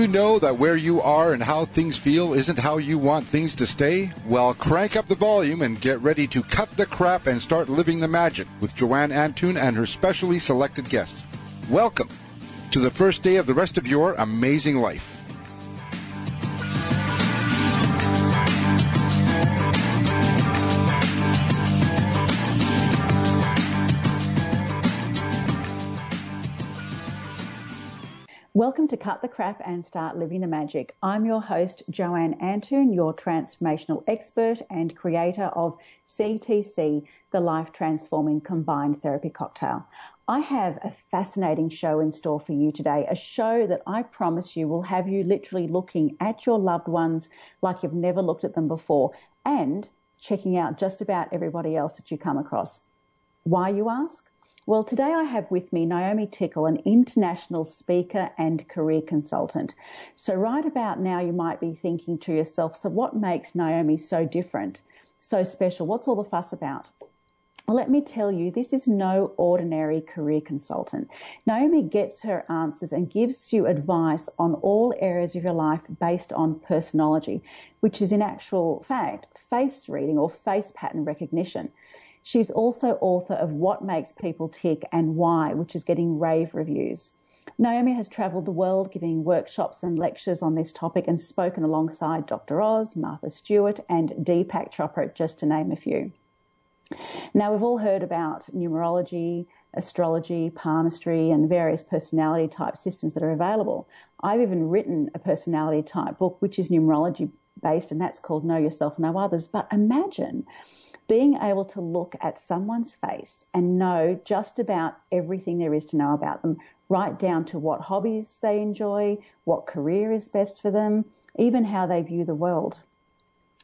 you know that where you are and how things feel isn't how you want things to stay? Well, crank up the volume and get ready to cut the crap and start living the magic with Joanne Antoun and her specially selected guests. Welcome to the first day of the rest of your amazing life. Welcome to Cut the Crap and Start Living the Magic. I'm your host, Joanne Antoun, your transformational expert and creator of CTC, the Life Transforming Combined Therapy Cocktail. I have a fascinating show in store for you today, a show that I promise you will have you literally looking at your loved ones like you've never looked at them before and checking out just about everybody else that you come across. Why, you ask? Well, today I have with me Naomi Tickle, an international speaker and career consultant. So right about now you might be thinking to yourself, so what makes Naomi so different, so special? What's all the fuss about? Well, let me tell you, this is no ordinary career consultant. Naomi gets her answers and gives you advice on all areas of your life based on personology, which is in actual fact face reading or face pattern recognition. She's also author of What Makes People Tick and Why, which is getting rave reviews. Naomi has travelled the world giving workshops and lectures on this topic and spoken alongside Dr. Oz, Martha Stewart and Deepak Chopra, just to name a few. Now, we've all heard about numerology, astrology, palmistry and various personality type systems that are available. I've even written a personality type book which is numerology based, and that's called Know Yourself, Know Others. But imagine being able to look at someone's face and know just about everything there is to know about them, right down to what hobbies they enjoy, what career is best for them, even how they view the world.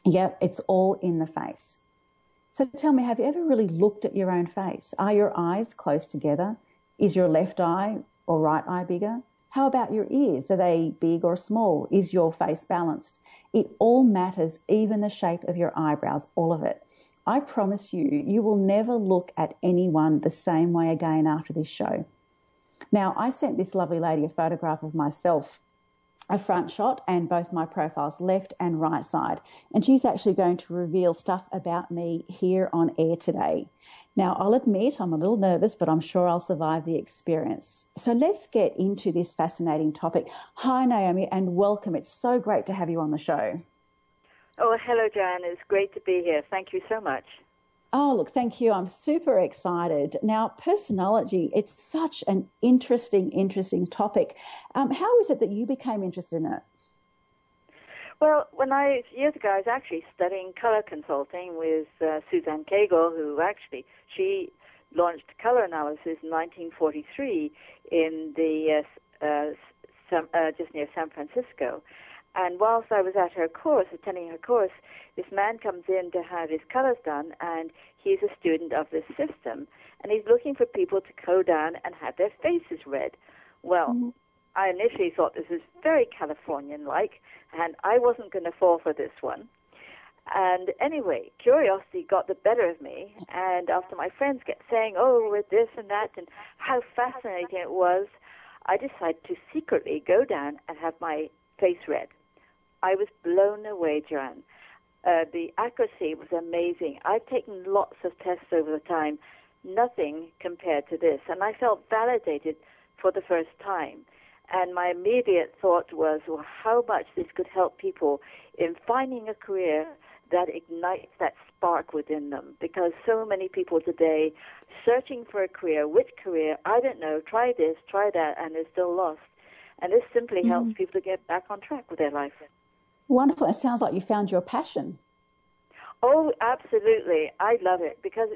Yep, it's all in the face. So tell me, have you ever really looked at your own face? Are your eyes close together? Is your left eye or right eye bigger? How about your ears? Are they big or small? Is your face balanced? It all matters, even the shape of your eyebrows, all of it. I promise you, you will never look at anyone the same way again after this show. Now, I sent this lovely lady a photograph of myself, a front shot, and both my profiles, left and right side. And she's actually going to reveal stuff about me here on air today. Now, I'll admit I'm a little nervous, but I'm sure I'll survive the experience. So let's get into this fascinating topic. Hi, Naomi, and welcome. It's so great to have you on the show. Oh, hello, Joanne. It's great to be here. Thank you so much. Oh, look, thank you. I'm super excited. Now, personology, it's such an interesting topic. How is it that you became interested in it? Well, years ago, I was actually studying color consulting with Suzanne Cagle, who she launched color analysis in 1943 in the just near San Francisco. And whilst I was at her course, attending her course, this man comes in to have his colors done, and he's a student of this system, and he's looking for people to go down and have their faces read. Well, I initially thought this was very Californian-like, and I wasn't going to fall for this one. And anyway, curiosity got the better of me, and after my friends kept saying, oh, with this and that, and how fascinating it was, I decided to secretly go down and have my face read. I was blown away, Joanne. The accuracy was amazing. I've taken lots of tests over the time, nothing compared to this, and I felt validated for the first time. And my immediate thought was, well, how much this could help people in finding a career that ignites that spark within them. Because so many people today searching for a career, which career, I don't know, try this, try that, and they're still lost. And this simply helps people to get back on track with their life. Wonderful. It sounds like you found your passion. Oh, absolutely. I love it because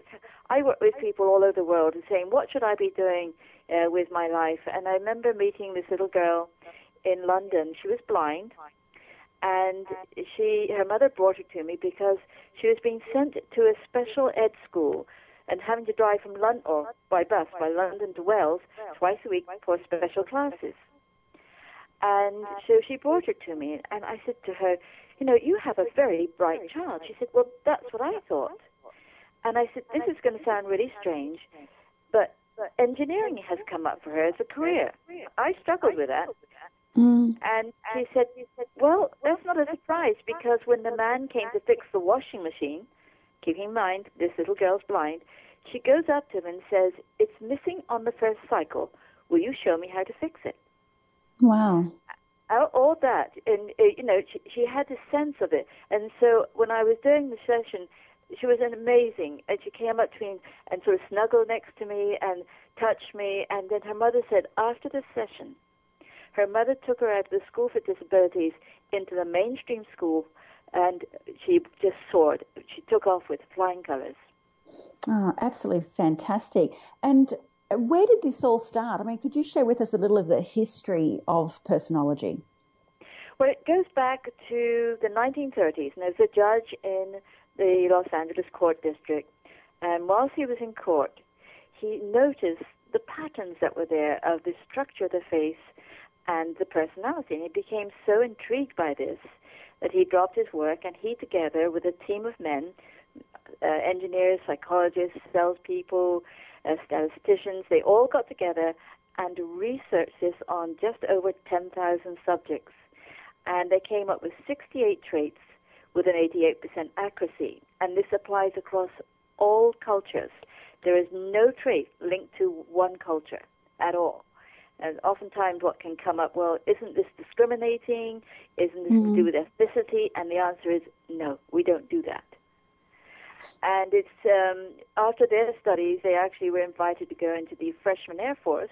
I work with people all over the world and saying, what should I be doing with my life? And I remember meeting this little girl in London. She was blind, and her mother brought her to me because she was being sent to a special ed school and having to drive from London, or by bus, by London to Wales twice a week for special classes. And so she brought her to me, and I said to her, you have a very bright child. She said, well, that's what I thought. And I said, this is going to sound really strange, but engineering has come up for her as a career. I struggled with that. And she said, well, that's not a surprise, because when the man came to fix the washing machine, keeping in mind this little girl's blind, she goes up to him and says, it's missing on the first cycle. Will you show me how to fix it? Wow. All that. And, she had a sense of it. And so when I was doing the session, she was amazing. And she came up to me and sort of snuggled next to me and touched me. And then her mother said, after the session, her mother took her out of the School for Disabilities into the mainstream school, and she just soared. She took off with flying colors. Oh, absolutely fantastic. And where did this all start? I mean, could you share with us a little of the history of personology? Well, it goes back to the 1930s, and there was a judge in the Los Angeles Court District, and whilst he was in court, he noticed the patterns that were there of the structure of the face and the personality, and he became so intrigued by this that he dropped his work, and he, together with a team of men, engineers, psychologists, salespeople, statisticians, they all got together and researched this on just over 10,000 subjects, and they came up with 68 traits with an 88% accuracy, and this applies across all cultures. There is no trait linked to one culture at all. And oftentimes what can come up, well, isn't this discriminating? Isn't this to do with ethnicity? And the answer is no, we don't do that. And it's after their studies, they actually were invited to go into the freshman Air Force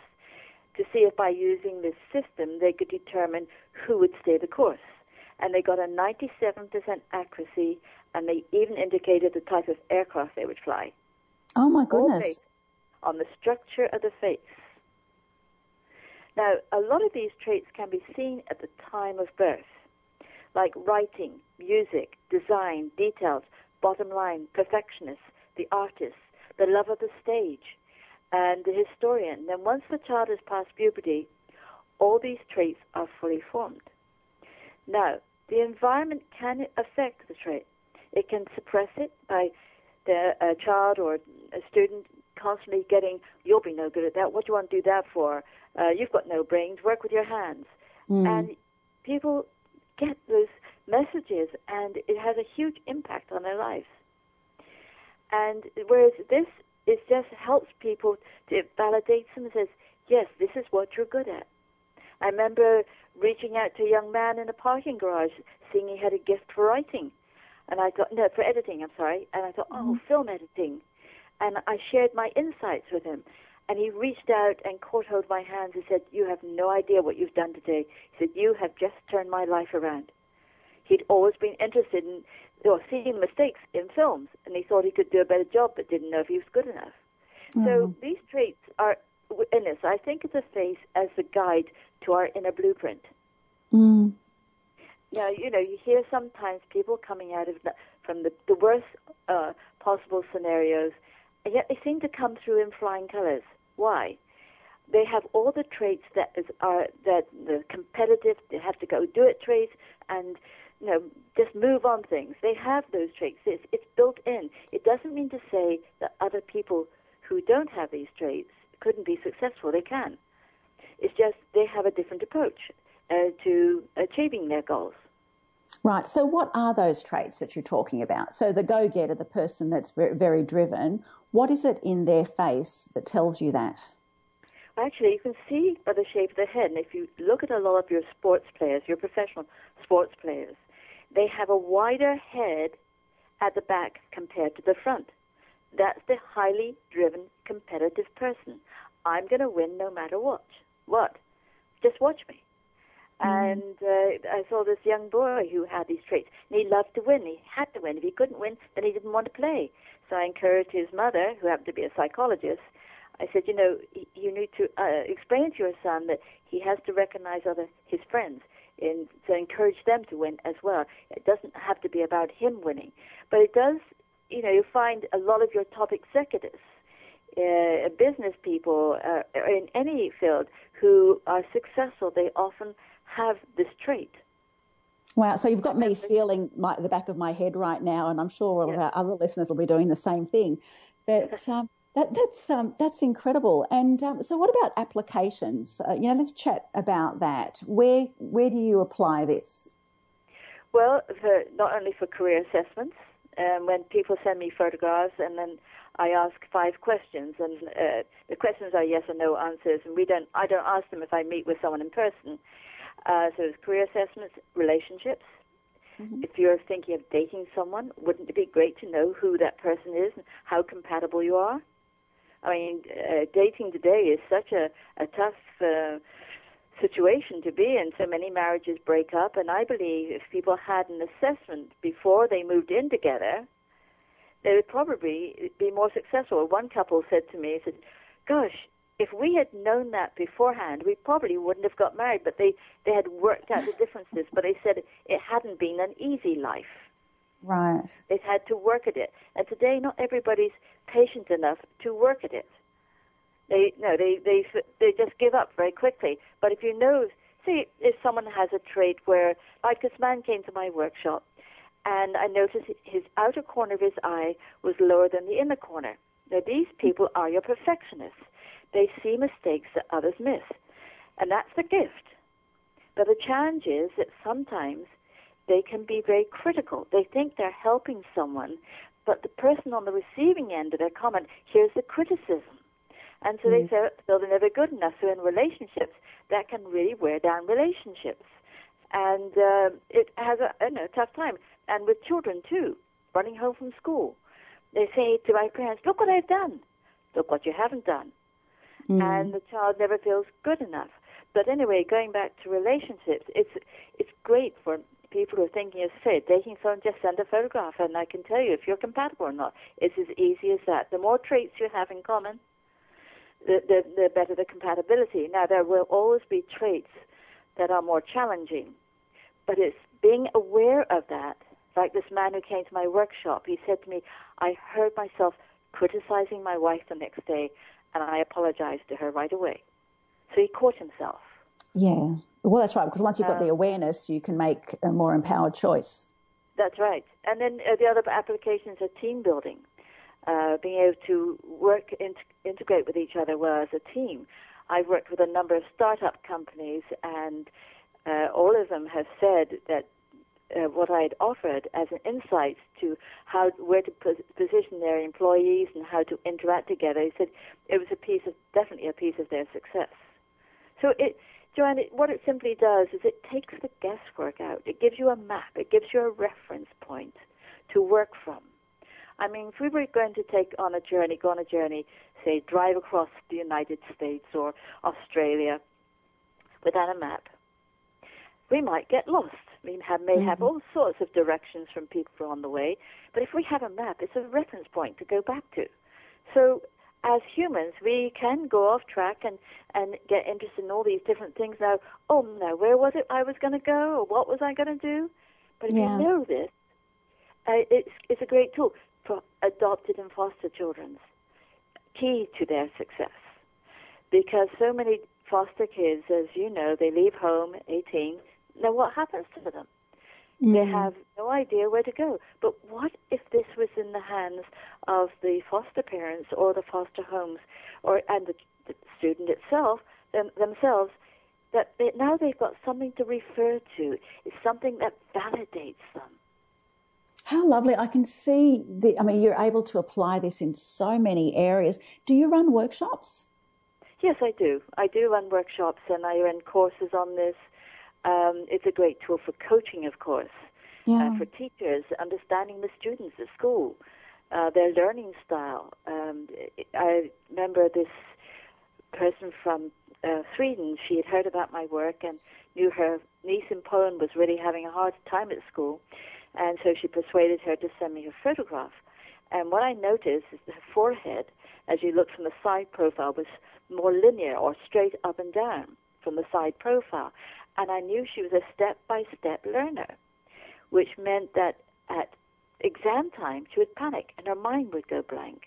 to see if by using this system they could determine who would stay the course. And they got a 97% accuracy, and they even indicated the type of aircraft they would fly. Oh, my All goodness. based on the structure of the face. Now, a lot of these traits can be seen at the time of birth, like writing, music, design, details, bottom line, perfectionist, the artist, the love of the stage, and the historian. Then once the child has passed puberty, all these traits are fully formed. Now, the environment can affect the trait. It can suppress it by a child or a student constantly getting, you'll be no good at that. What do you want to do that for? You've got no brains. Work with your hands. And people get those messages, and it has a huge impact on their lives. And whereas this just helps people, it validates them and says, yes, this is what you're good at. I remember reaching out to a young man in a parking garage, seeing he had a gift for writing. And I thought, no, for editing, I'm sorry. And I thought, oh, film editing. And I shared my insights with him. And he reached out and caught-hold my hands and said, you have no idea what you've done today. He said, you have just turned my life around. He'd always been interested in seeing mistakes in films, and he thought he could do a better job, but didn't know if he was good enough. So these traits are in us. I think of the face as the guide to our inner blueprint. Now, you hear sometimes people coming out of from the worst possible scenarios, and yet they seem to come through in flying colors. Why? They have all the traits that the competitive, they have to go do it traits, and just move on things. They have those traits. It's built in. It doesn't mean to say that other people who don't have these traits couldn't be successful. They can. It's just they have a different approach to achieving their goals. Right. So what are those traits that you're talking about? So the go-getter, the person that's very, very driven, what is it in their face that tells you that? Actually, you can see by the shape of the head, and if you look at a lot of your sports players, your professional sports players, they have a wider head at the back compared to the front. That's the highly driven, competitive person. I'm going to win no matter what. Just watch me. And I saw this young boy who had these traits, and he loved to win. He had to win. If he couldn't win, then he didn't want to play. So I encouraged his mother, who happened to be a psychologist. I said, you need to explain to your son that he has to recognize his friends, and to encourage them to win as well. It doesn't have to be about him winning. But it does, you find a lot of your top executives, business people, in any field who are successful, they often have this trait. Wow. So you've got me feeling the back of my head right now, and I'm sure all of our other listeners will be doing the same thing. But That's incredible. And so, what about applications? Let's chat about that. Where do you apply this? Well, not only for career assessments, when people send me photographs, and then I ask 5 questions, and the questions are yes or no answers, and I don't ask them if I meet with someone in person. So it's career assessments, relationships. Mm-hmm. If you're thinking of dating someone, wouldn't it be great to know who that person is and how compatible you are? I mean, dating today is such a tough situation to be in. So many marriages break up, and I believe if people had an assessment before they moved in together, they would probably be more successful. One couple said to me, said, gosh, if we had known that beforehand, we probably wouldn't have got married, but they had worked out the differences, but they said it hadn't been an easy life. Right. They've had to work at it. And today, not everybody's patient enough to work at it. They just give up very quickly. But if you know, see, if someone has a trait where, like this man came to my workshop, and I noticed his outer corner of his eye was lower than the inner corner. Now, these people are your perfectionists. They see mistakes that others miss. And that's the gift. But the challenge is that sometimes they can be very critical. They think they're helping someone, but the person on the receiving end of their comment hears the criticism. And so they feel they're never good enough. So in relationships, that can really wear down relationships. And it has a tough time. And with children, too, running home from school. They say to my parents, look what I've done. Look what you haven't done. And the child never feels good enough. But anyway, going back to relationships, it's great for people who are thinking, as I say, dating someone, just send a photograph, and I can tell you if you're compatible or not. It's as easy as that. The more traits you have in common, the better the compatibility. Now, there will always be traits that are more challenging, but it's being aware of that. Like this man who came to my workshop, he said to me, I heard myself criticizing my wife the next day, and I apologized to her right away. So he caught himself. Yeah. Well, that's right, because once you've got the awareness, you can make a more empowered choice. That's right. And then the other applications are team building, being able to work, integrate with each other well as a team. I've worked with a number of startup companies, and all of them have said that what I had offered as an insight to where to position their employees and how to interact together, he said it was definitely a piece of their success. So Joanne, what it simply does is it takes the guesswork out. It gives you a map. It gives you a reference point to work from. I mean, if we were going to go on a journey, say drive across the United States or Australia without a map, we might get lost. We may have all sorts of directions from people on the way, but if we have a map, it's a reference point to go back to. So as humans, we can go off track and get interested in all these different things. Now, where was it I was going to go, or what was I going to do? But if you know this, it's a great tool for adopted and foster children's key to their success. Because so many foster kids, as you know, they leave home 18. Now, what happens to them? They have no idea where to go. But what if this was in the hands of the foster parents or the foster homes and the student itself, themselves, that now they've got something to refer to. It's something that validates them. How lovely. I can see you're able to apply this in so many areas. Do you run workshops? Yes, I do. I do run workshops, and I run courses on this. It's a great tool for coaching, of course, for teachers, understanding the students at school, their learning style. I remember this person from Sweden. She had heard about my work and knew her niece in Poland was really having a hard time at school, and so she persuaded her to send me her photograph. And what I noticed is her forehead, as you look from the side profile, was more linear or straight up and down from the side profile. And I knew she was a step-by-step learner, which meant that at exam time she would panic and her mind would go blank.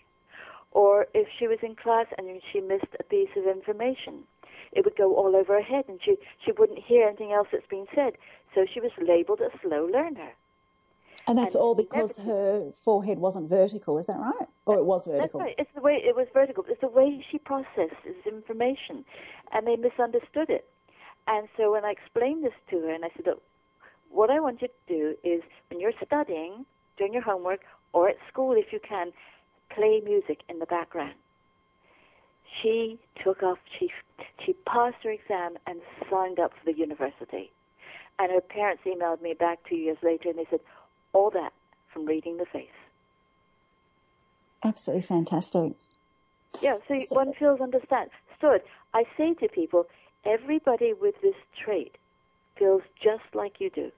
Or if she was in class and she missed a piece of information, it would go all over her head and she wouldn't hear anything else that's been said. So she was labeled a slow learner. And that's all because her forehead wasn't vertical, is that right? Or it was vertical? That's right. It's the way it was vertical. It's the way she processes information, and they misunderstood it. And so when I explained this to her, and I said, look, what I want you to do is when you're studying, doing your homework, or at school if you can, play music in the background. She took off, she passed her exam and signed up for the university. And her parents emailed me back 2 years later, and they said, all that from reading the face. Absolutely fantastic. Yeah, so one feels understood. I say to people, everybody with this trait feels just like you do.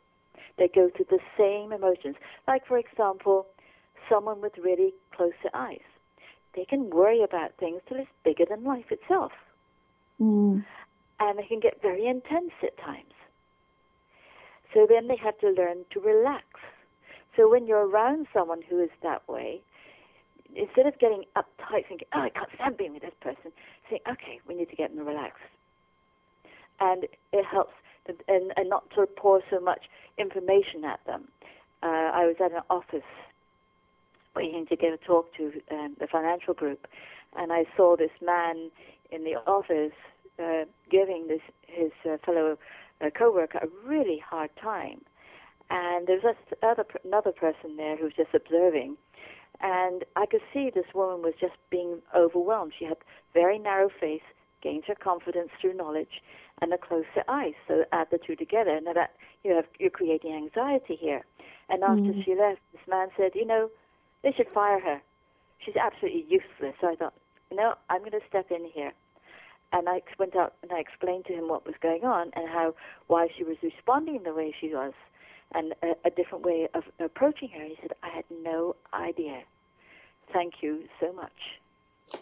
They go through the same emotions. Like, for example, someone with really closer eyes. They can worry about things till it's bigger than life itself. And they can get very intense at times. So then they have to learn to relax. So when you're around someone who is that way, instead of getting uptight, thinking, oh, I can't stand being with this person, say, okay, we need to get them relaxed. And it helps, and not sort of pour so much information at them. I was at an office waiting to give a talk to the financial group, and I saw this man in the office giving his fellow co-worker a really hard time. And there was another person there who was just observing, and I could see this woman was just being overwhelmed. She had very narrow face, gained her confidence through knowledge, and a closer eyes. So add the two together, and that you're creating anxiety here. And after she left, this man said, they should fire her. She's absolutely useless. So I thought, I'm going to step in here. And I went out and I explained to him what was going on and why she was responding the way she was, and a different way of approaching her. He said, I had no idea. Thank you so much.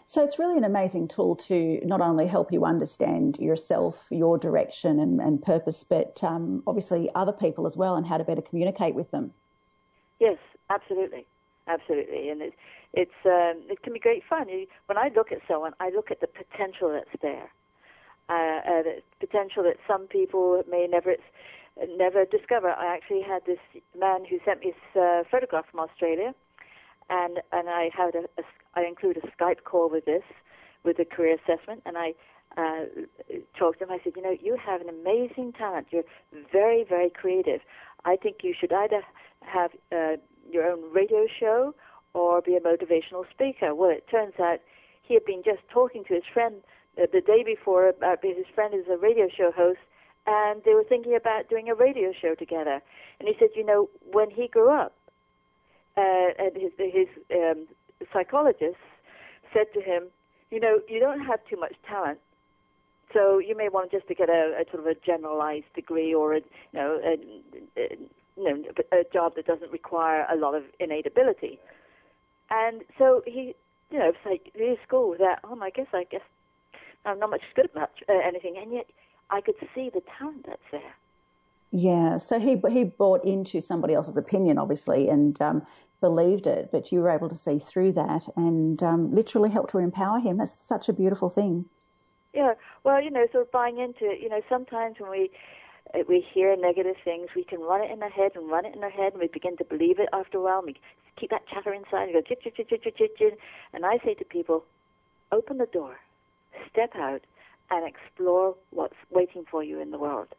So it's really an amazing tool to not only help you understand yourself, your direction and purpose, but obviously other people as well, and how to better communicate with them. Yes, absolutely. Absolutely. And it can be great fun. When I look at someone, I look at the potential that's there. The potential that some people may never discover. I actually had this man who sent me this photograph from Australia, and I had I include a Skype call with a career assessment, and I talked to him. I said, you have an amazing talent. You're very, very creative. I think you should either have your own radio show or be a motivational speaker. Well, it turns out he had been just talking to his friend the day before about his friend is a radio show host, and they were thinking about doing a radio show together. And he said, when he grew up, and his psychologist said to him, you don't have too much talent, so you may want just to get a sort of a generalized degree or a job that doesn't require a lot of innate ability. And so he, it's like his school was that, I guess I'm not much good about anything, and yet I could see the talent that's there. Yeah, so he bought into somebody else's opinion, obviously, and believed it, but you were able to see through that and literally helped to empower him. That's such a beautiful thing. Yeah, well, sort of buying into it, sometimes when we hear negative things, we can run it in our head, and we begin to believe it after a while, and we keep that chatter inside, and go, chit, chit, chit, chit, chit, chit, chit. And I say to people, open the door, step out, and explore what's waiting for you in the world,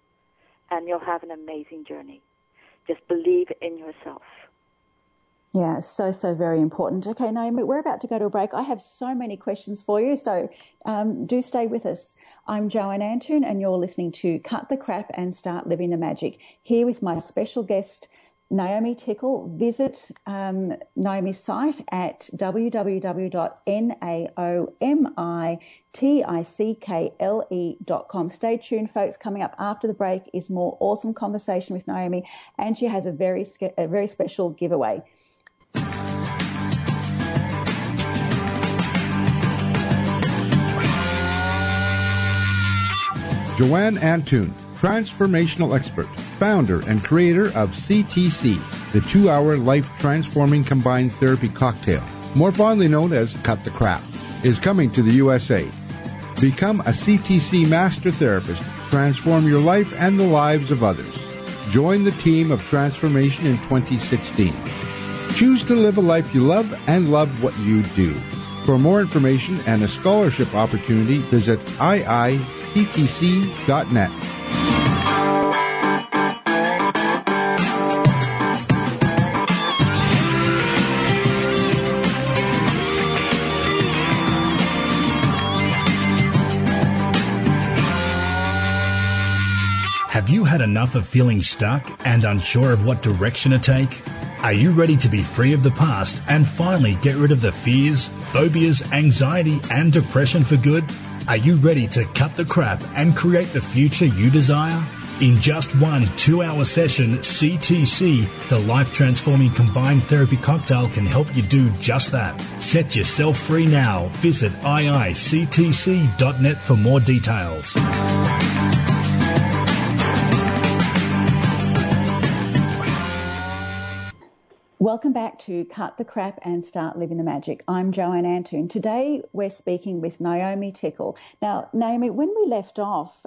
and you'll have an amazing journey. Just believe in yourself. Yeah, so very important. Okay, Naomi, we're about to go to a break. I have so many questions for you, so do stay with us. I'm Joanne Antoun, and you're listening to Cut the Crap and Start Living the Magic, here with my special guest, Naomi Tickle. Visit Naomi's site at www.naomitickle.com. Stay tuned, folks. Coming up after the break is more awesome conversation with Naomi, and she has a very special giveaway. Joanne Antoun, transformational expert, founder and creator of CTC, the 2-hour life-transforming combined therapy cocktail, more fondly known as Cut the Crap, is coming to the USA. Become a CTC master therapist, transform your life and the lives of others. Join the team of transformation in 2016. Choose to live a life you love and love what you do. For more information and a scholarship opportunity, visit iittc.net. Have you had enough of feeling stuck and unsure of what direction to take? Are you ready to be free of the past and finally get rid of the fears, phobias, anxiety, and depression for good? Are you ready to cut the crap and create the future you desire? In just one 2-hour session, CTC, the life-transforming combined therapy cocktail, can help you do just that. Set yourself free now. Visit iicctc.net for more details. Welcome back to Cut the Crap and Start Living the Magic. I'm Joanne Antoun. Today we're speaking with Naomi Tickle. Now, Naomi, when we left off,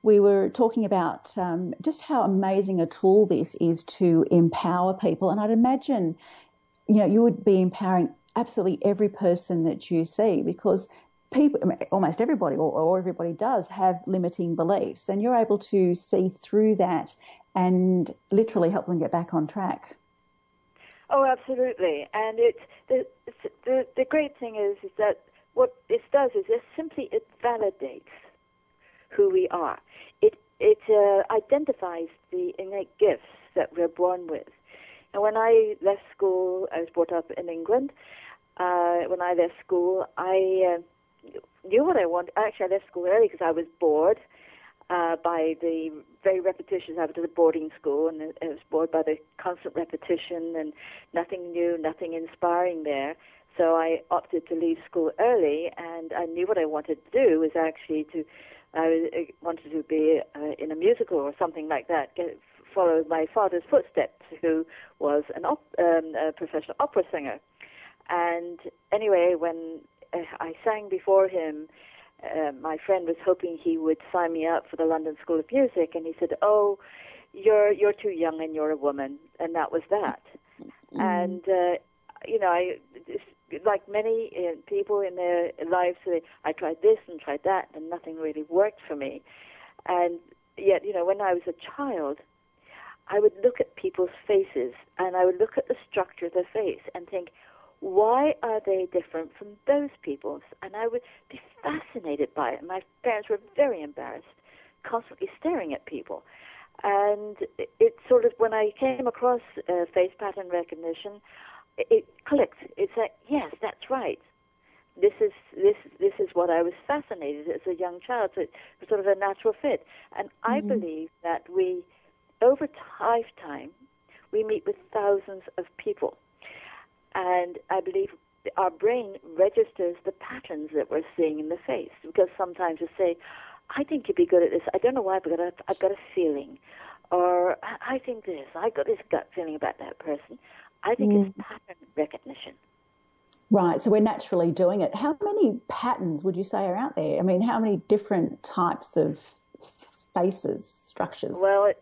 we were talking about just how amazing a tool this is to empower people. And I'd imagine, you would be empowering absolutely every person that you see, because people, almost everybody or everybody does have limiting beliefs, and you're able to see through that and literally help them get back on track. Oh, absolutely. And the great thing is that what this does is it validates who we are. It identifies the innate gifts that we're born with. And when I left school, I was brought up in England. When I left school, I knew what I wanted. Actually, I left school early because I was bored by the very repetitions. I was at a boarding school, and I was bored by the constant repetition and nothing new, nothing inspiring there. So I opted to leave school early, and I knew what I wanted to do was actually I wanted to be in a musical or something like that, follow my father's footsteps, who was a professional opera singer. And anyway, when I sang before him, my friend was hoping he would sign me up for the London School of Music, and he said, "Oh, you're too young and you're a woman," and that was that. And like many people in their lives, I tried this and tried that, and nothing really worked for me. And yet, when I was a child, I would look at people's faces, and I would look at the structure of their face and think, why are they different from those people's? And I would be fascinated by it. My parents were very embarrassed, constantly staring at people. And it sort of, when I came across face pattern recognition, it clicked. It's like, yes, that's right. This is what I was fascinated as a young child. So it was sort of a natural fit. And I believe that over lifetime, we meet with thousands of people. And I believe our brain registers the patterns that we're seeing in the face, because sometimes we say, I think you'd be good at this. I don't know why, but I've got a feeling. Or I think this. I got this gut feeling about that person. I think it's pattern recognition. Right, so we're naturally doing it. How many patterns would you say are out there? I mean, how many different types of faces, structures? Well,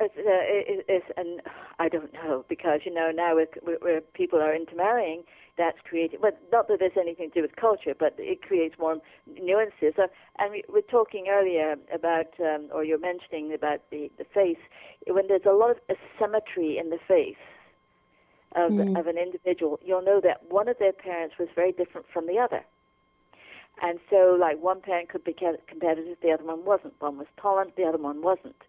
and I don't know, because now where people are intermarrying, that's creating. But not that there's anything to do with culture, but it creates more nuances. And we were talking earlier about, or you're mentioning about the face. When there's a lot of asymmetry in the face of an individual, you'll know that one of their parents was very different from the other. And so, like, one parent could be competitive, the other one wasn't. One was tolerant, the other one wasn't,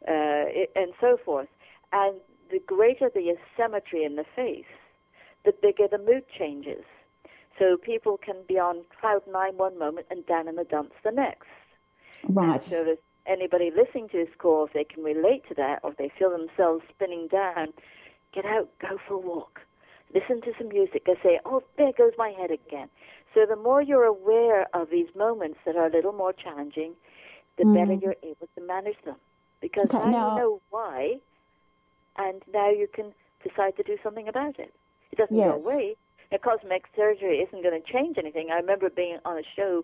and so forth. And the greater the asymmetry in the face, the bigger the mood changes. So people can be on cloud nine one moment and down in the dumps the next. Right. And so if anybody listening to this call, if they can relate to that, or if they feel themselves spinning down, get out, go for a walk. Listen to some music. They say, oh, there goes my head again. So the more you're aware of these moments that are a little more challenging, the better you're able to manage them. Because now you know why, and now you can decide to do something about it. It doesn't go away. Cosmetic surgery isn't going to change anything. I remember being on a show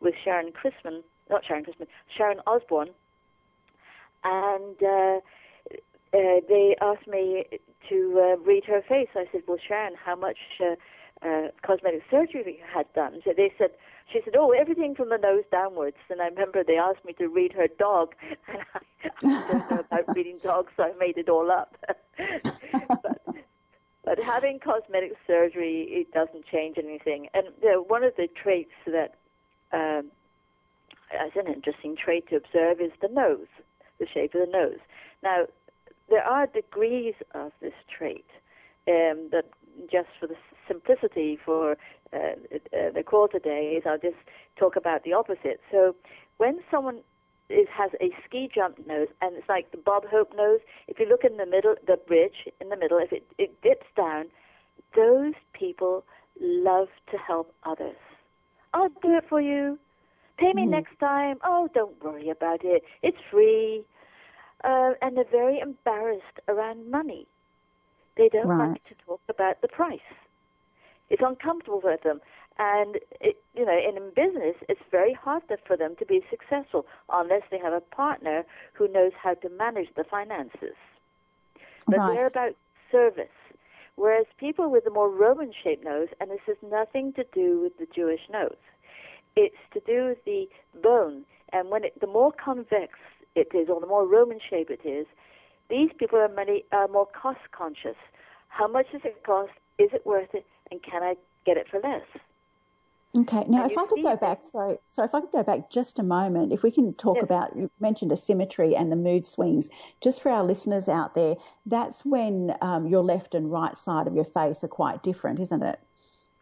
with Sharon Osbourne, and they asked me to read her face. I said, well, Sharon, how much cosmetic surgery you had done? So she said, oh, everything from the nose downwards. And I remember they asked me to read her dog, and I don't know about reading dogs, so I made it all up. But having cosmetic surgery, it doesn't change anything. And one of the traits that, as an interesting trait to observe, is the nose, the shape of the nose. Now, there are degrees of this trait that, just for the simplicity for the call today, is I'll just talk about the opposite. So when someone has a ski jump nose, and it's like the Bob Hope nose, if you look in the middle, the bridge in the middle, if it dips down, those people love to help others. I'll do it for you. Pay me next time. Oh, don't worry about it. It's free. And they're very embarrassed around money. They don't like to talk about the price. It's uncomfortable for them. And, in business, it's very hard for them to be successful unless they have a partner who knows how to manage the finances. But they're about service. Whereas people with a more Roman-shaped nose, and this has nothing to do with the Jewish nose, it's to do with the bone. And the more convex it is, or the more Roman shape it is, these people are more cost-conscious. How much does it cost? Is it worth it? And can I get it for less? Okay. Now, if I could go back, so if I could go back just a moment, if we can talk about, you mentioned asymmetry and the mood swings, just for our listeners out there, that's when your left and right side of your face are quite different, isn't it?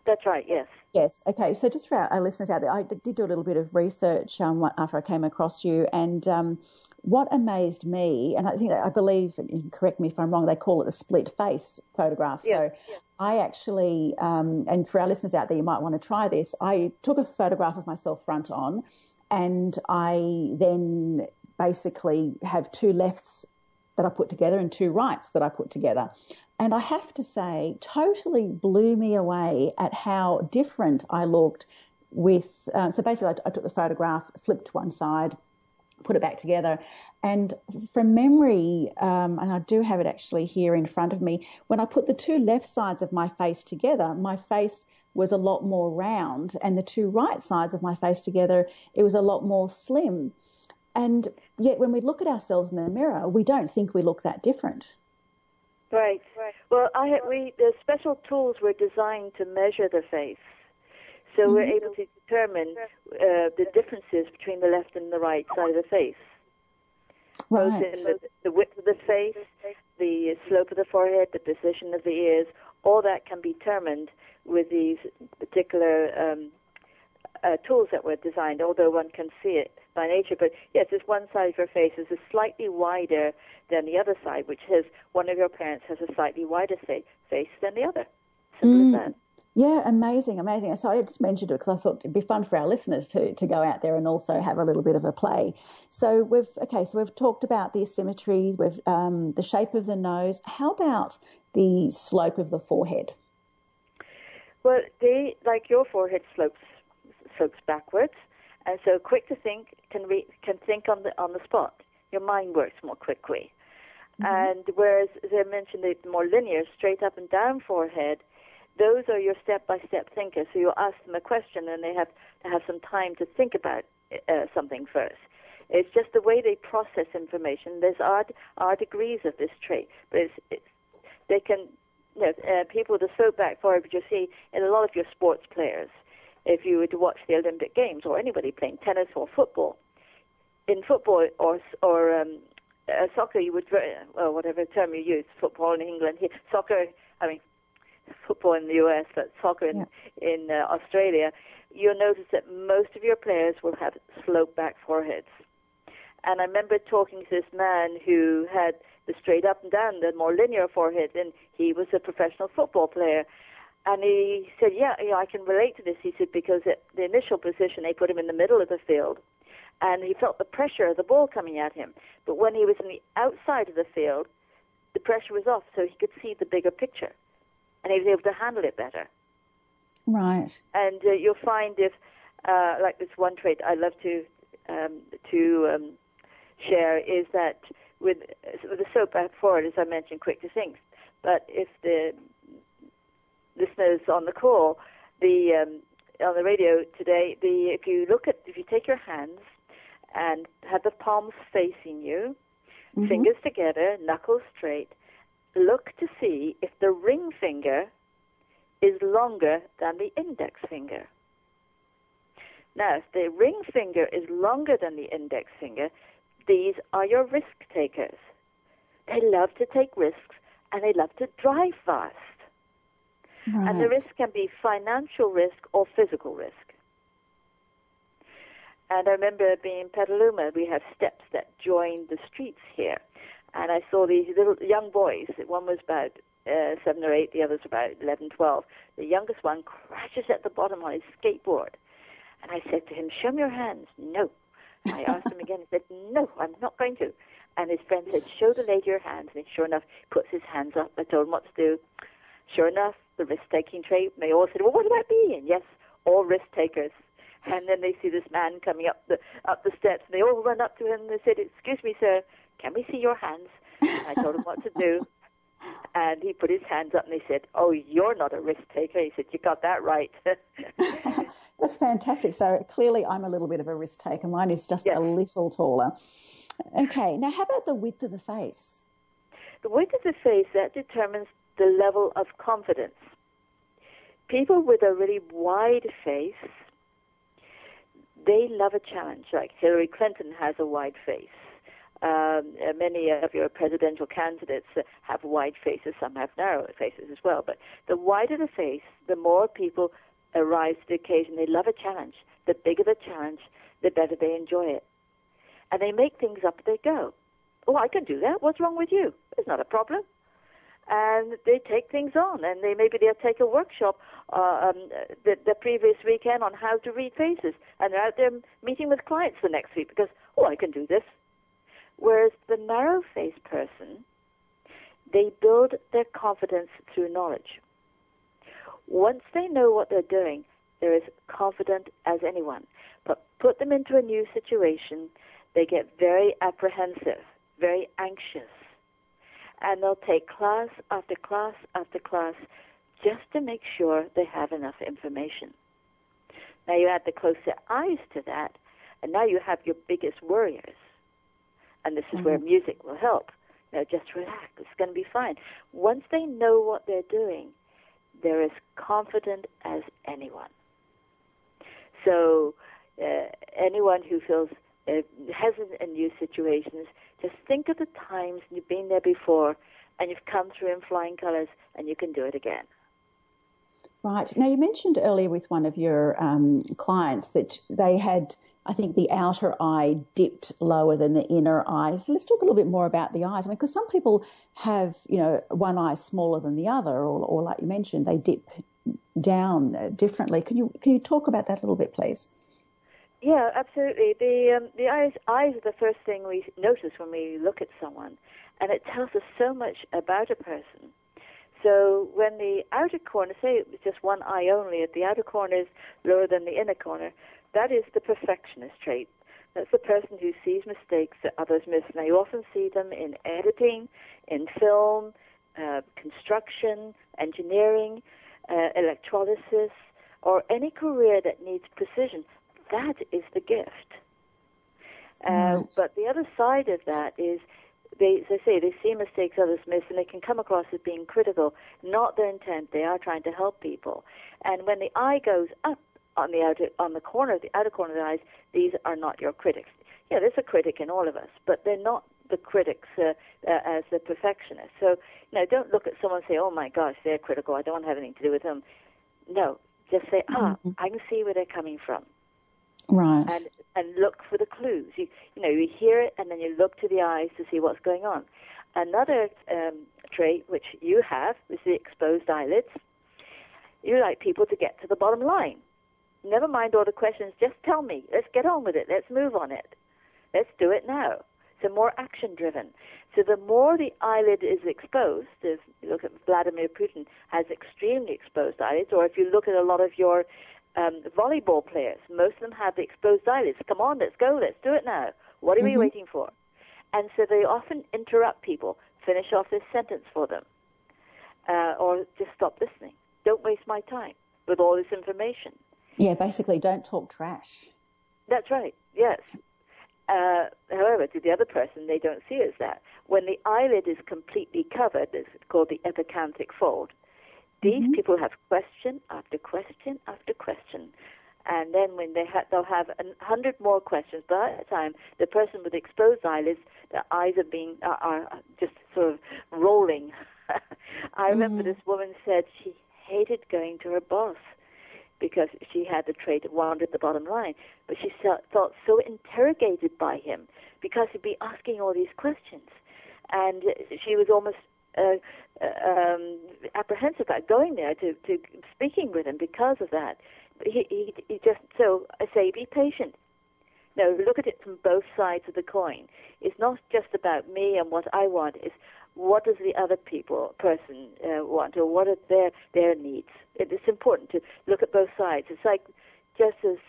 That's right, yes. Yes. Okay. So just for our listeners out there, I did do a little bit of research after I came across you, and what amazed me, and I believe, you can correct me if I'm wrong, they call it the split face photograph. So I actually, and for our listeners out there, you might want to try this. I took a photograph of myself front on, and I then basically have two lefts that I put together and two rights that I put together. And I have to say, totally blew me away at how different I looked with, so basically I took the photograph, flipped one side, put it back together. And from memory, and I do have it actually here in front of me, when I put the two left sides of my face together, my face was a lot more round, and the two right sides of my face together, it was a lot more slim. And yet when we look at ourselves in the mirror, we don't think we look that different. Right. Well, the special tools were designed to measure the face. So we're able to determine the differences between the left and the right side of the face. Both in the width of the face, the slope of the forehead, the position of the ears, all that can be determined with these particular tools that were designed, although one can see it by nature. But yes, this one side of your face is slightly wider than the other side, which has one of your parents has a slightly wider face than the other. Simple as that. Yeah, amazing. So I just mentioned it because I thought it'd be fun for our listeners to go out there and also have a little bit of a play. So we've talked about the asymmetry, the shape of the nose. How about the slope of the forehead? Well, like your forehead slopes backwards, and so quick to think can think on the spot. Your mind works more quickly. And whereas, as I mentioned, the more linear, straight up and down forehead, those are your step-by-step thinkers. So you'll ask them a question, and they have to have some time to think about something first. It's just the way they process information. There's are degrees of this trait, but they can. People with a slope back forehead, which you see in a lot of your sports players. If you were to watch the Olympic Games, or anybody playing tennis or football, in football or soccer, you would, whatever term you use, football in England, football in the US, but soccer in Australia, you'll notice that most of your players will have sloped back foreheads. And I remember talking to this man who had the straight up and down, the more linear forehead, and he was a professional football player. And he said, yeah, I can relate to this. He said, because at the initial position, they put him in the middle of the field, and he felt the pressure of the ball coming at him. But when he was on the outside of the field, the pressure was off, so he could see the bigger picture, and he was able to handle it better. Right. And you'll find if, like this one trait I love to share, is that with the soap for it, as I mentioned, quick to think. But if the listeners on the call, on the radio today, if you take your hands and have the palms facing you, fingers together, knuckles straight, look to see if the ring finger is longer than the index finger. Now, if the ring finger is longer than the index finger, these are your risk takers. They love to take risks, and they love to drive fast. Right. And the risk can be financial risk or physical risk. And I remember being in Petaluma, we have steps that join the streets here. And I saw these little young boys. One was about 7 or 8, the other's about 11, 12. The youngest one crashes at the bottom on his skateboard. And I said to him, show me your hands. No. And I asked him again. He said, no, I'm not going to. And his friend said, show the lady your hands. And sure enough, he puts his hands up. I told him what to do. Sure enough, the risk-taking trait, they all said, well, what about me? And yes, all risk-takers. And then they see this man coming up the steps, and they all run up to him, and they said, excuse me, sir, can we see your hands? And I told him what to do. And he put his hands up, and they said, oh, you're not a risk-taker. He said, you got that right. That's fantastic. So clearly I'm a little bit of a risk-taker. Mine is just a little taller. Okay, now how about the width of the face? The width of the face, that determines the level of confidence. People with a really wide face, they love a challenge. Like Hillary Clinton has a wide face. Many of your presidential candidates have wide faces. Some have narrow faces as well. But the wider the face, the more people arise to the occasion. They love a challenge. The bigger the challenge, the better they enjoy it. And they make things up as they go. Oh, I can do that. What's wrong with you? It's not a problem. And they take things on, and they'll take a workshop the previous weekend on how to read faces, and they're out there meeting with clients the next week because, I can do this. Whereas the narrow-faced person, they build their confidence through knowledge. Once they know what they're doing, they're as confident as anyone. But put them into a new situation, they get very apprehensive, very anxious. And they'll take class after class after class just to make sure they have enough information. Now you add the closer eyes to that, and now you have your biggest worriers. And this is where music will help. Now just relax. It's going to be fine. Once they know what they're doing, they're as confident as anyone. So anyone who feels hesitant in new situations, just think of the times you've been there before and you've come through in flying colors and you can do it again. Right. Now, you mentioned earlier with one of your clients that they had, I think, the outer eye dipped lower than the inner eye. So let's talk a little bit more about the eyes. I mean, because some people have, one eye smaller than the other, or like you mentioned, they dip down differently. Can you talk about that a little bit, please? Yeah, absolutely. The eyes are the first thing we notice when we look at someone, and it tells us so much about a person. So when the outer corner, say it was just one eye only, if the outer corner is lower than the inner corner, that is the perfectionist trait. That's the person who sees mistakes that others miss. Now, you often see them in editing, in film, construction, engineering, electrolysis, or any career that needs precision. That is the gift. But the other side of that is, they see mistakes others miss, and they can come across as being critical. Not their intent. They are trying to help people. And when the eye goes up on the outer corner of the eyes, these are not your critics. Yeah, there's a critic in all of us, but they're not the critics as the perfectionists. So, don't look at someone and say, "Oh my gosh, they're critical. I don't want to have anything to do with them." No, just say, I can see where they're coming from. Right. And look for the clues. You hear it, and then you look to the eyes to see what's going on. Another trait, which you have, is the exposed eyelids. You like people to get to the bottom line. Never mind all the questions. Just tell me. Let's get on with it. Let's move on it. Let's do it now. So more action-driven. So the more the eyelid is exposed, if you look at Vladimir Putin, has extremely exposed eyelids, or if you look at a lot of your volleyball players, most of them have the exposed eyelids. Come on, let's go, let's do it now. What are we waiting for? And so they often interrupt people, finish off this sentence for them, or just stop listening. Don't waste my time with all this information. Yeah, basically, don't talk trash. That's right, yes. However, to the other person, they don't see it as that. When the eyelid is completely covered, it's called the epicanthic fold, these people have question after question after question. And then when they'll have 100 more questions. By that time, the person with exposed eyelids, their eyes are just sort of rolling. I remember this woman said she hated going to her boss because she had the trait of wanted the bottom line. But she felt so interrogated by him because he'd be asking all these questions. And she was almost apprehensive about going there to speaking with him because of that. He just, so I say, be patient. No, look at it from both sides of the coin. It's not just about me and what I want. It's what does the other person want, or what are their needs. It's important to look at both sides. It's like just as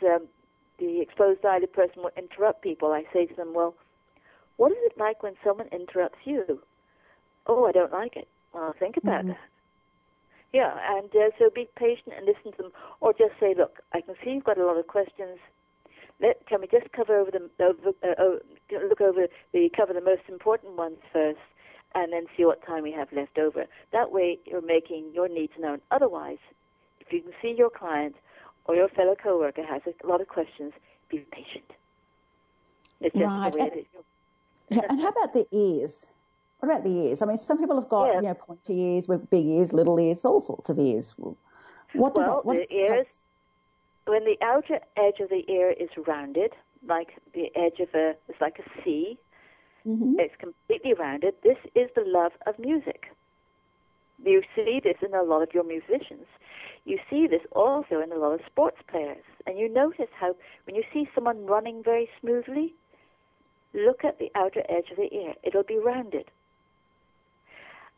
the exposed eyelid person will interrupt people, I say to them, well, what is it like when someone interrupts you? Oh, I don't like it. Well, think about that. Yeah, and so be patient and listen to them, or just say, look, I can see you've got a lot of questions. Can we just cover over cover the most important ones first, and then see what time we have left over. That way, you're making your needs known. Otherwise, if you can see your client or your fellow coworker has a lot of questions, be patient. It's just the way it is. Yeah, and how about the ears? What about the ears? I mean, some people have got pointy ears, with big ears, little ears, all sorts of ears. The ears, when the outer edge of the ear is rounded, like the edge of it's like a C, it's completely rounded. This is the love of music. You see this in a lot of your musicians. You see this also in a lot of sports players. And you notice how when you see someone running very smoothly, look at the outer edge of the ear. It'll be rounded.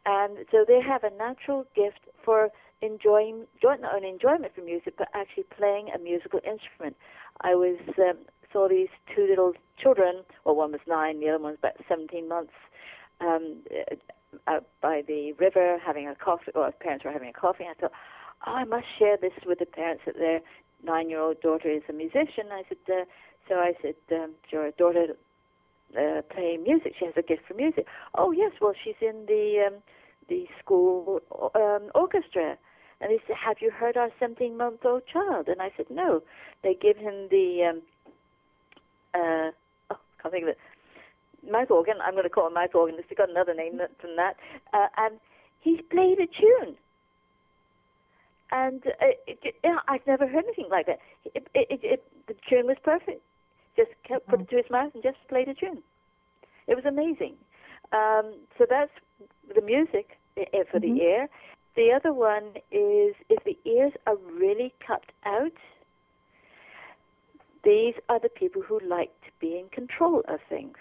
And so they have a natural gift for enjoying, not only enjoyment for music, but actually playing a musical instrument. I saw these two little children, well, one was 9, the other one was about 17 months, out by the river having a coffee, or parents were having a coffee. I thought, I must share this with the parents that their 9-year-old daughter is a musician. I said, does your daughter play music? She has a gift for music. Oh, yes, well, she's in the school orchestra. And they said, have you heard our 17-month-old child? And I said, no. They give him the, can't think of it, mouth organ. I'm going to call it mouth organ. It's got another name than that. And he played a tune. And I've never heard anything like that. The tune was perfect. Just put it to his mouth and just played a tune. It was amazing. So that's the music for the ear. The other one is if the ears are really cut out, these are the people who like to be in control of things.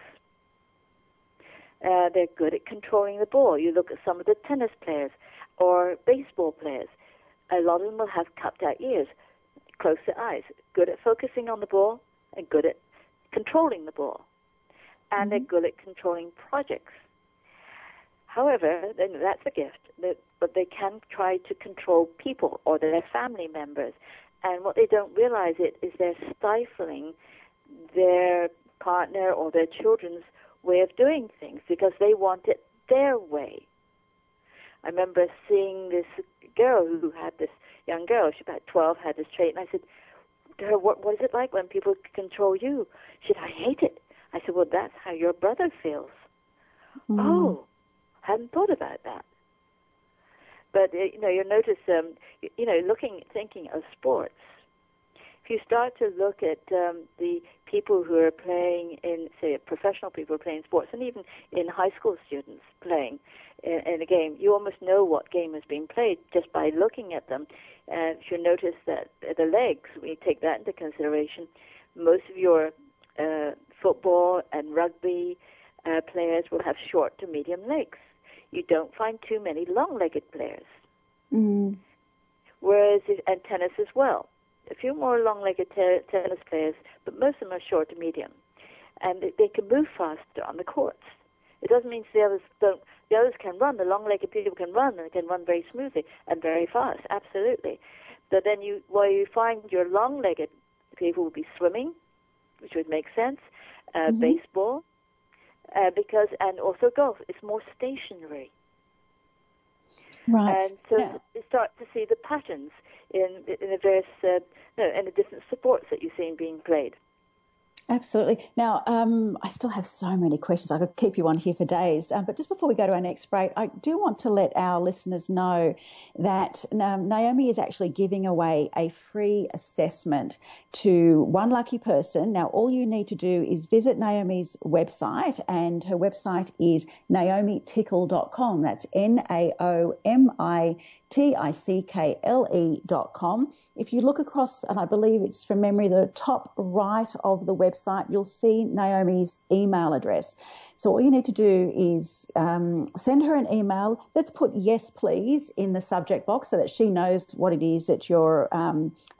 They're good at controlling the ball. You look at some of the tennis players or baseball players. A lot of them will have cut out ears, close their eyes, good at focusing on the ball and good at controlling the ball. And they're good at controlling projects. However, then that's a gift, but they can try to control people or their family members. And what they don't realize is they're stifling their partner or their children's way of doing things because they want it their way. I remember seeing this girl who had this young girl, she's about 12, had this trait, and I said to her, what is it like when people control you? She said, I hate it. I said, well, that's how your brother feels. Oh, hadn't thought about that. But, you'll notice, thinking of sports, if you start to look at the people who are playing in, say, professional people who are playing sports, and even in high school students playing in a game, you almost know what game is being played just by looking at them. And if you notice that the legs, when you take that into consideration, most of your football and rugby players will have short to medium legs. You don't find too many long-legged players. Whereas, and tennis as well. A few more long-legged tennis players, but most of them are short to medium. and they can move faster on the courts. It doesn't mean the others don't. The others can run. The long-legged people can run, and they can run very smoothly and very fast, absolutely. But then you find your long-legged people will be swimming, which would make sense, baseball, and also golf. It's more stationary. Right. And so you start to see the patterns in the various, in the different sports that you're seeing being played. Absolutely. Now, I still have so many questions. I could keep you on here for days. But just before we go to our next break, I do want to let our listeners know that Naomi is actually giving away a free assessment to one lucky person. Now, all you need to do is visit Naomi's website, and her website is naomitickle.com. That's NaomiTickle.com. If you look across, and I believe it's from memory, the top right of the website, you'll see Naomi's email address. So all you need to do is send her an email. Let's put yes, please, in the subject box so that she knows what it is that you're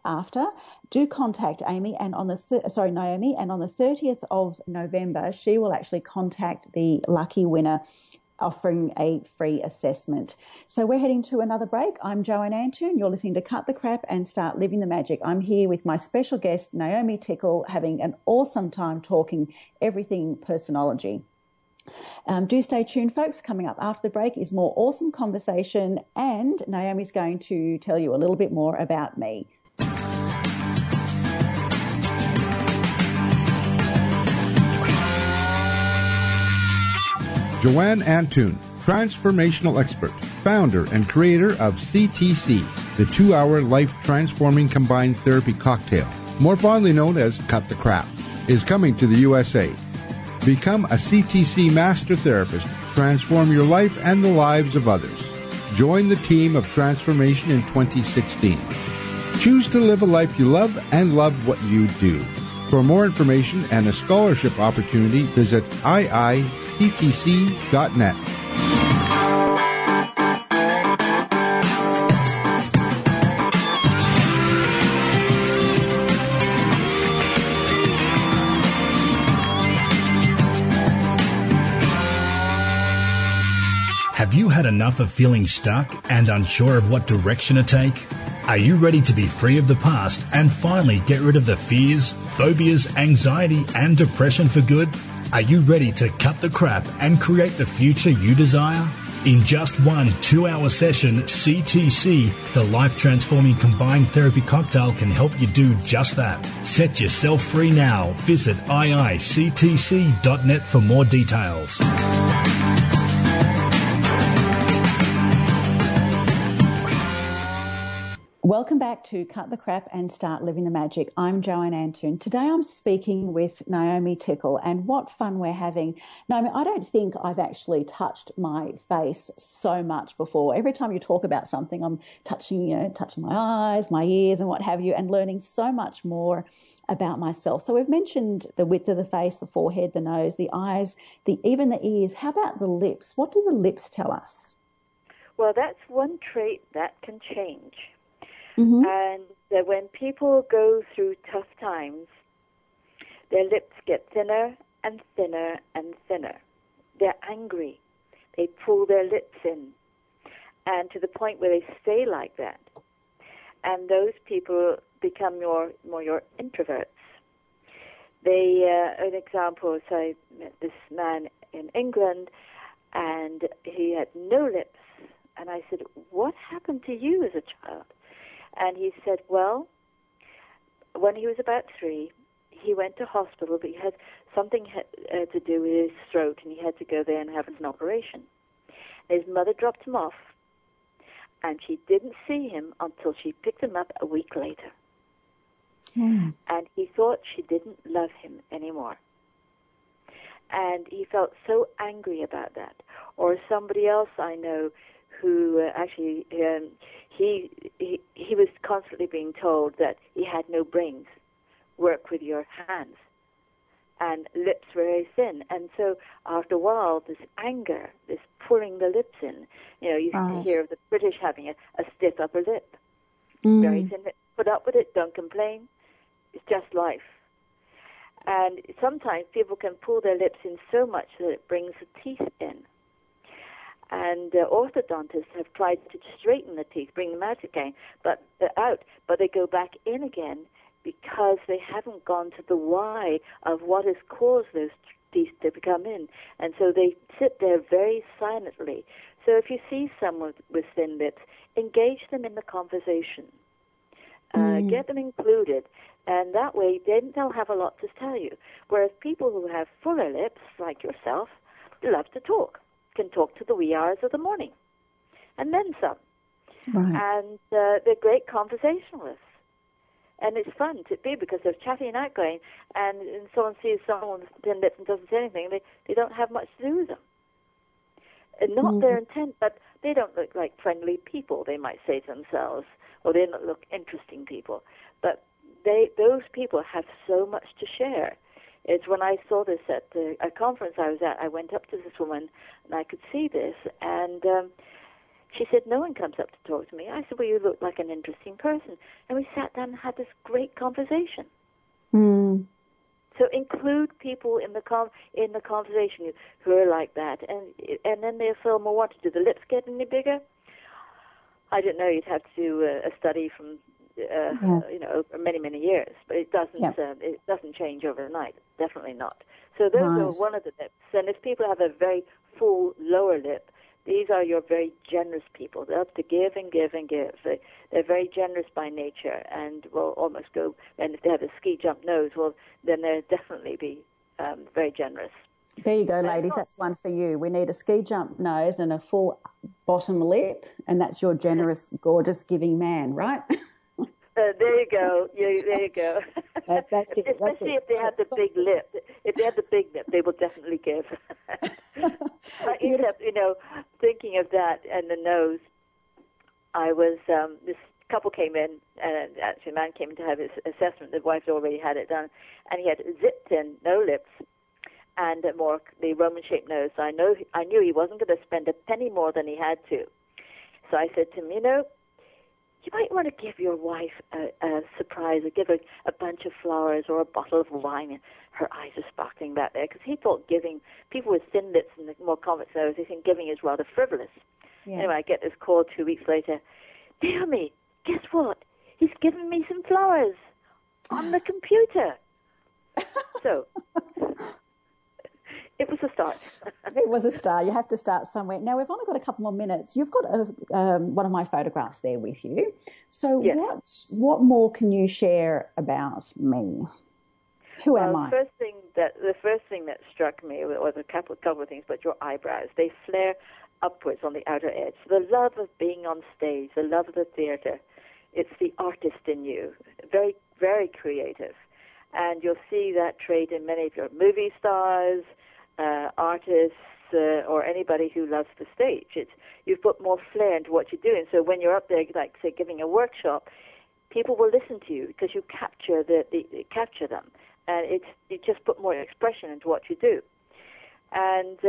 after. Do contact Naomi, and on the 30th of November, she will actually contact the lucky winner, offering a free assessment. So we're heading to another break. I'm Joanne Antoun. You're listening to Cut the Crap and Start Living the Magic. I'm here with my special guest, Naomi Tickle, having an awesome time talking everything personology. Do stay tuned, folks. Coming up after the break is more awesome conversation, and Naomi's going to tell you a little bit more about me. Joanne Antoun, transformational expert, founder and creator of CTC, the 2-hour life-transforming combined therapy cocktail, more fondly known as Cut the Crap, is coming to the USA. Become a CTC master therapist, transform your life and the lives of others. Join the team of transformation in 2016. Choose to live a life you love and love what you do. For more information and a scholarship opportunity, visit iictc.net. Have you had enough of feeling stuck and unsure of what direction to take? Are you ready to be free of the past and finally get rid of the fears, phobias, anxiety, and depression for good? Are you ready to cut the crap and create the future you desire? In just one 2-hour session, CTC, the life-transforming combined therapy cocktail, can help you do just that. Set yourself free now. Visit iictc.net for more details. Welcome back to Cut the Crap and Start Living the Magic. I'm Joanne Antoun. Today I'm speaking with Naomi Tickle, and what fun we're having. Naomi, I don't think I've actually touched my face so much before. Every time you talk about something, I'm touching my eyes, my ears and what have you, and learning so much more about myself. So we've mentioned the width of the face, the forehead, the nose, the eyes, even the ears. How about the lips? What do the lips tell us? Well, that's one trait that can change. Mm-hmm. And that when people go through tough times, their lips get thinner and thinner and thinner. They're angry. They pull their lips in, and to the point where they stay like that. And those people become more your introverts. An example is I met this man in England, and he had no lips. And I said, "What happened to you as a child?" And he said, well, when he was about 3, he went to hospital, but he had something to do with his throat, and he had to go there and have an operation. His mother dropped him off, and she didn't see him until she picked him up a week later. Mm. And he thought she didn't love him anymore. And he felt so angry about that. Or somebody else I know who actually... He was constantly being told that he had no brains, work with your hands, and lips were very thin. And so after a while, this anger, this pulling the lips in, you Right. hear of the British having a stiff upper lip, Mm. very thin lip. Put up with it, don't complain. It's just life. And sometimes people can pull their lips in so much that it brings the teeth in. And orthodontists have tried to straighten the teeth, bring them out again, but they go back in again because they haven't gone to the why of what has caused those teeth to come in. And so they sit there very silently. So if you see someone with thin lips, engage them in the conversation. Get them included, and that way then they'll have a lot to tell you. Whereas people who have fuller lips, like yourself, love to talk, can talk to the wee hours of the morning, and then some. Right. And they're great conversationalists. And it's fun to be because they're chatty and outgoing, and someone sees someone with thin lips and doesn't say anything, they don't have much to do with them. And not their intent, but they don't look like friendly people, they might say to themselves, or they don't look interesting people. But those people have so much to share. It's when I saw this at a conference I was at, I went up to this woman, and I could see this, and she said, no one comes up to talk to me. I said, well, you look like an interesting person. And we sat down and had this great conversation. So include people in the conversation who are like that, and then they'll feel more wanted. Do the lips get any bigger? I don't know. You'd have to do a study from over many years, but it doesn't change overnight. Definitely not. So those are one of the lips. And if people have a very full lower lip, these are your very generous people. They love to give and give and give. They're very generous by nature, and will almost go. And if they have a ski jump nose, well, then they'll definitely be very generous. There you go, ladies. That's one for you. We need a ski jump nose and a full bottom lip, and that's your generous, gorgeous, giving man, right? There you go. There you go. That's it. Especially if they have the big lip. If they have the big lip, they will definitely give. Except, thinking of that and the nose, I was, this couple came in, and actually a man came in to have his assessment. The wife already had it done, and he had zipped in, no lips, and the Roman-shaped nose. So I knew he wasn't going to spend a penny more than he had to. So I said to him, you might want to give your wife a surprise, or give her a bunch of flowers or a bottle of wine. And her eyes are sparkling back there, because he thought giving, people with thin lips and more convex nose, they think giving is rather frivolous. Yeah. Anyway, I get this call 2 weeks later. Naomi, guess what? He's given me some flowers on the computer. So it was a start. It was a start. You have to start somewhere. Now, we've only got a couple more minutes. You've got one of my photographs there with you. So yes. What more can you share about me? Who am I? The first thing that struck me was a couple of things, but your eyebrows. They flare upwards on the outer edge. The love of being on stage, the love of the theater. It's the artist in you. Very, very creative. And you'll see that trait in many of your movie stars, artists, or anybody who loves the stage. You've put more flair into what you're doing. So when you're up there, like, say, giving a workshop, people will listen to you because you capture capture them. And you just put more expression into what you do. And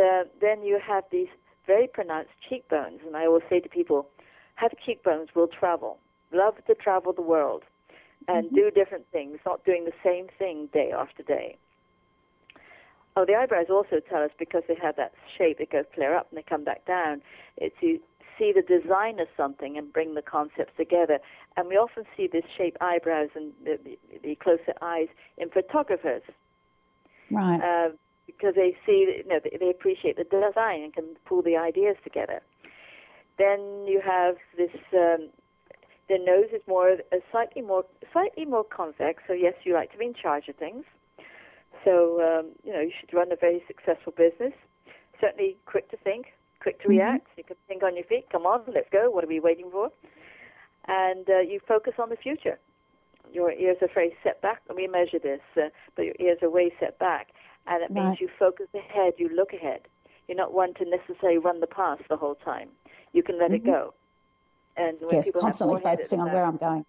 then you have these very pronounced cheekbones. And I always say to people, have cheekbones, will travel. Love to travel the world and do different things, not doing the same thing day after day. Oh, the eyebrows also tell us, because they have that shape, they go flare up and they come back down. It's you see the design of something and bring the concepts together. And we often see this shape, eyebrows and the closer eyes, in photographers. Right. Because they see, they appreciate the design and can pull the ideas together. Then you have this, the nose is slightly more convex. So yes, you like to be in charge of things. So, you should run a very successful business. Certainly quick to think, quick to react. You can think on your feet. Come on, let's go. What are we waiting for? And you focus on the future. Your ears are very set back. And we measure this, but your ears are way set back. And it means you focus ahead, you look ahead. You're not one to necessarily run the past the whole time. You can let it go. And when people constantly focusing on where I'm going.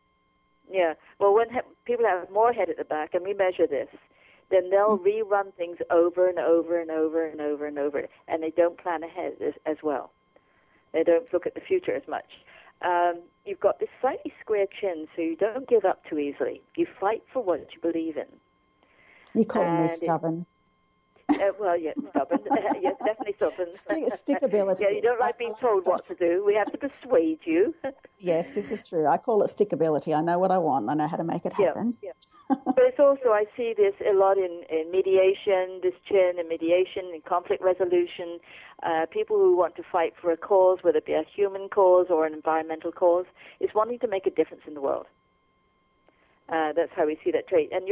Yeah. Well, when people have more head at the back, and we measure this, then they'll rerun things over and over and over and over and over, and they don't plan ahead as well. They don't look at the future as much. You've got this slightly square chin, so you don't give up too easily. You fight for what you believe in. You're calling me stubborn. Well, yes, stubborn. Yes, definitely stubborn. Stickability. Yeah, you don't like being told what to do. We have to persuade you. Yes, this is true. I call it stickability. I know what I want. I know how to make it happen. Yeah. But it's also, I see this a lot in mediation, this chair in mediation, in conflict resolution, people who want to fight for a cause, whether it be a human cause or an environmental cause, is wanting to make a difference in the world. That's how we see that trait. And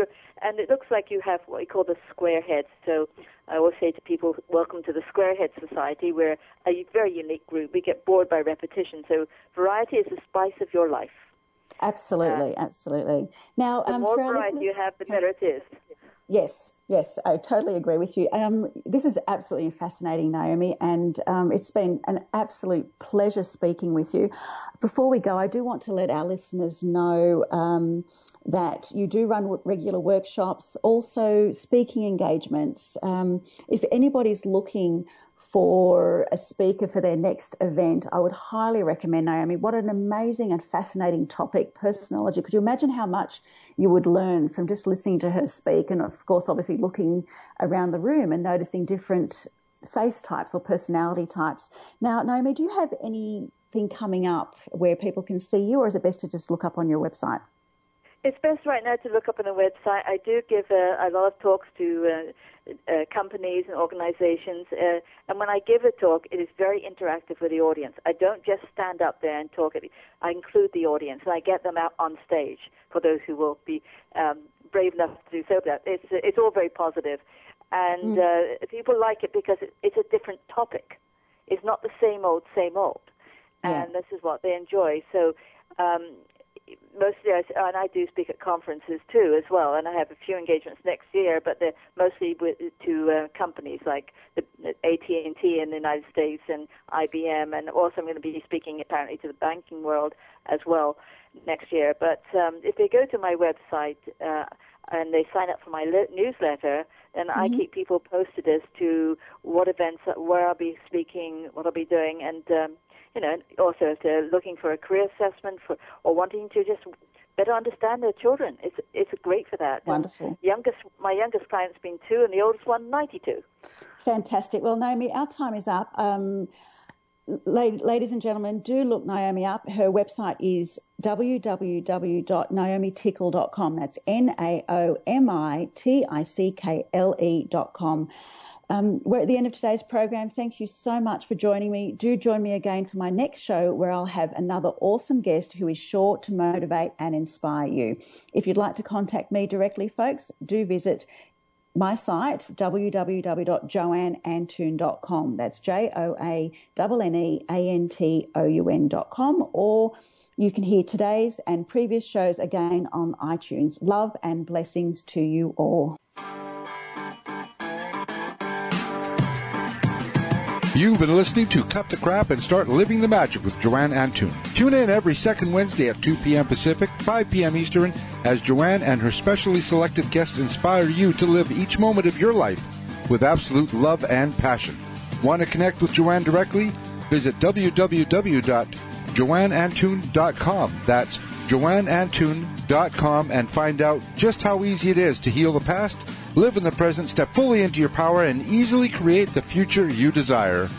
it looks like you have what we call the square heads. So I always say to people, welcome to the Square Head Society. We're a very unique group. We get bored by repetition. So variety is the spice of your life. Absolutely, absolutely. Now, the more for our variety you have, the better it is. Yes, I totally agree with you. This is absolutely fascinating, Naomi, and it's been an absolute pleasure speaking with you. Before we go, I do want to let our listeners know that you do run regular workshops, also speaking engagements. If anybody's looking for a speaker for their next event, I would highly recommend Naomi. What an amazing and fascinating topic, personology. Could you imagine how much you would learn from just listening to her speak and, of course, obviously looking around the room and noticing different face types or personality types. Now, Naomi, do you have anything coming up where people can see you, or is it best to just look up on your website? It's best right now to look up on the website. I do give a lot of talks to companies and organizations, and when I give a talk, it is very interactive with the audience. I don't just stand up there and talk. I include the audience, and I get them out on stage for those who will be brave enough to do so. It's all very positive, and people like it because it's a different topic. It's not the same old, and this is what they enjoy. So mostly, I do speak at conferences too as well, and I have a few engagements next year, but they're mostly to companies like the AT&T in the United States and IBM, and also I'm going to be speaking apparently to the banking world as well next year. But if they go to my website and they sign up for my newsletter, then I keep people posted as to what events, where I'll be speaking, what I'll be doing, and also if they're looking for a career assessment or wanting to just better understand their children, it's great for that. Wonderful. My youngest client's been 2 and the oldest one 92. Fantastic. Well, Naomi, our time is up. Ladies and gentlemen, do look Naomi up. Her website is www.naomitickle.com. That's NaomiTickle.com. We're at the end of today's program. Thank you so much for joining me. Do join me again for my next show, where I'll have another awesome guest who is sure to motivate and inspire you. If you'd like to contact me directly, folks, do visit my site, www.joanneantoun.com. That's JoanneAntoun.com, or you can hear today's and previous shows again on iTunes. Love and blessings to you all. You've been listening to Cut the Crap and Start Living the Magic with Joanne Antoun. Tune in every second Wednesday at 2 p.m. Pacific, 5 p.m. Eastern, as Joanne and her specially selected guests inspire you to live each moment of your life with absolute love and passion. Want to connect with Joanne directly? Visit www.joanneantoun.com. That's joanneantoun.com, and find out just how easy it is to heal the past, live in the present, step fully into your power, and easily create the future you desire.